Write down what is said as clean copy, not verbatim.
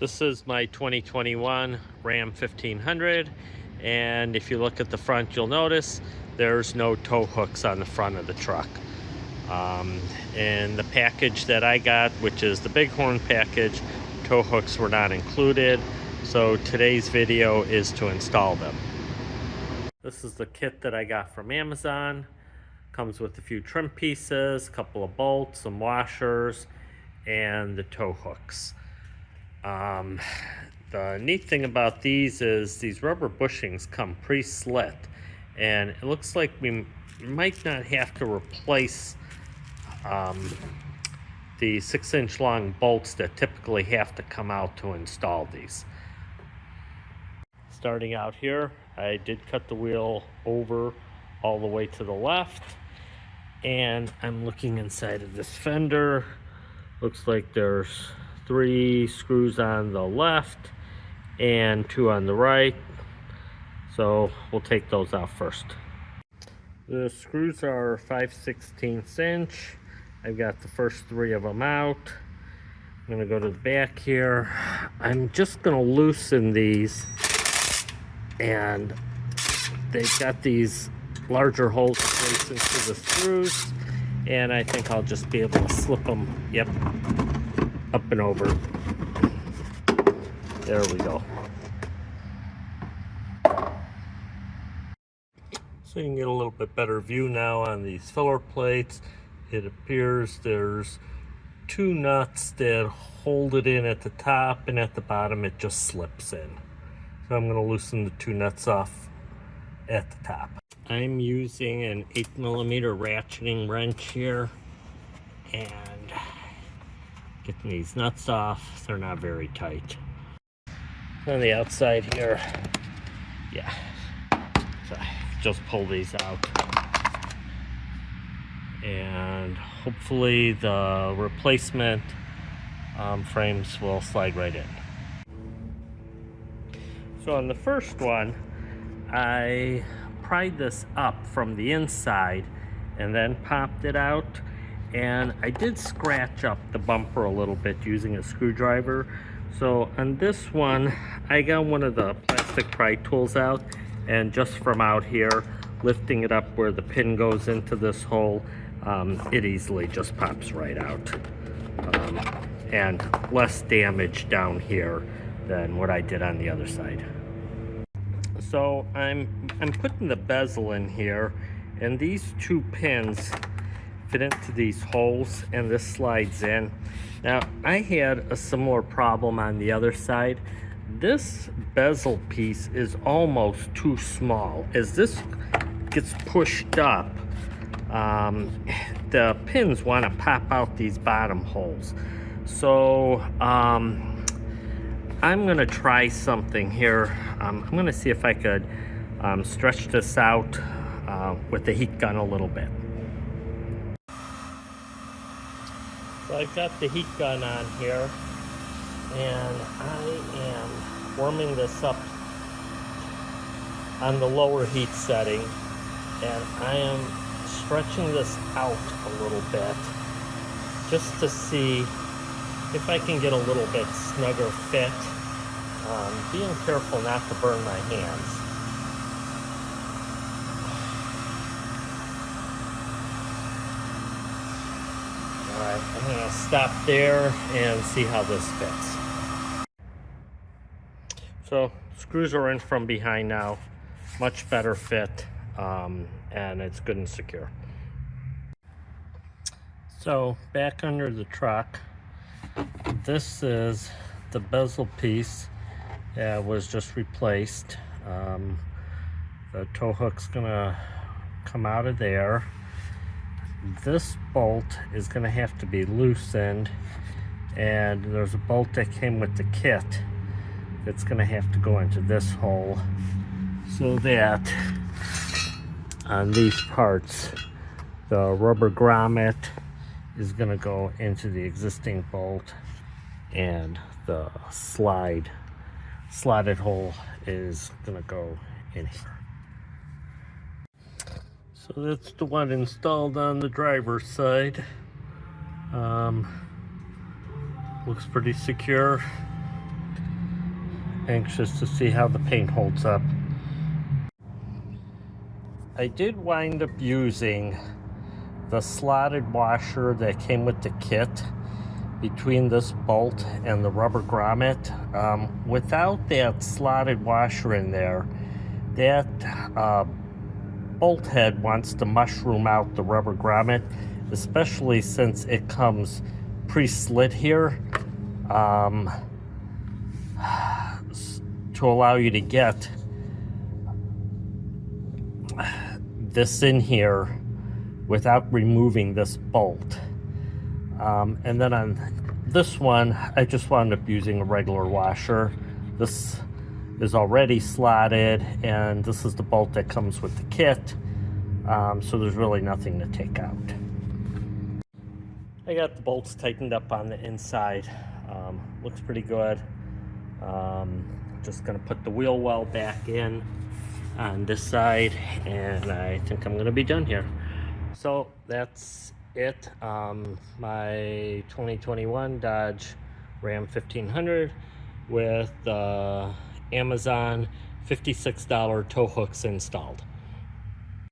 This is my 2021 Ram 1500, and if you look at the front, you'll notice there's no tow hooks on the front of the truck. In the package that I got, which is the Bighorn package, tow hooks were not included, so today's video is to install them. This is the kit that I got from Amazon. Comes with a few trim pieces, a couple of bolts, some washers, and the tow hooks. The neat thing about these is these rubber bushings come pre-slit, and it looks like we might not have to replace the 6-inch long bolts that typically have to come out to install these. Starting out here, I did cut the wheel over all the way to the left, and I'm looking inside of this fender. Looks like there's 3 screws on the left and 2 on the right, so we'll take those out first. The screws are 5/16 inch. I've got the first 3 of them out. I'm gonna go to the back here. I'm just gonna loosen these, and they've got these larger holes placed into the screws, and I think I'll just be able to slip them, yep, up and over. There we go. So you can get a little bit better view now on these filler plates. It appears there's 2 nuts that hold it in at the top, and at the bottom it just slips in. So I'm going to loosen the 2 nuts off at the top. I'm using an 8mm ratcheting wrench here, and getting these nuts off. They're not very tight. On the outside here, yeah, so just pull these out, and hopefully the replacement frames will slide right in. So on the first one, I pried this up from the inside and then popped it out, and I did scratch up the bumper a little bit using a screwdriver. So on this one, I got one of the plastic pry tools out, and just from out here, lifting it up where the pin goes into this hole, it easily just pops right out. And less damage down here than what I did on the other side. So I'm putting the bezel in here, and these 2 pins fit into these holes, and this slides in. Now, I had a similar problem on the other side. This bezel piece is almost too small. As this gets pushed up, the pins want to pop out these bottom holes. So I'm gonna try something here. I'm gonna see if I could stretch this out with the heat gun a little bit. So I've got the heat gun on here, and I am warming this up on the lower heat setting, and I am stretching this out a little bit just to see if I can get a little bit snugger fit. Being careful not to burn my hands. Alright, I'm going to stop there and see how this fits. So, screws are in from behind now. Much better fit, and it's good and secure. So, back under the truck, this is the bezel piece that was just replaced. The tow hook's gonna come out of there. This bolt is gonna have to be loosened, and there's a bolt that came with the kit that's gonna have to go into this hole, so that on these parts the rubber grommet is gonna go into the existing bolt, and the slotted hole is gonna go in here. So that's the one installed on the driver's side. Looks pretty secure. Anxious to see how the paint holds up. I did wind up using the slotted washer that came with the kit between this bolt and the rubber grommet. Without that slotted washer in there, that bolt head wants to mushroom out the rubber grommet, especially since it comes pre-slit here, to allow you to get this in here without removing this bolt. And then on this one, I just wound up using a regular washer. This is already slotted, and this is the bolt that comes with the kit, so there's really nothing to take out. I got the bolts tightened up on the inside. Looks pretty good. Just gonna put the wheel well back in on this side, and I think I'm gonna be done here. So that's it. My 2021 Dodge Ram 1500 with Amazon $56 tow hooks installed.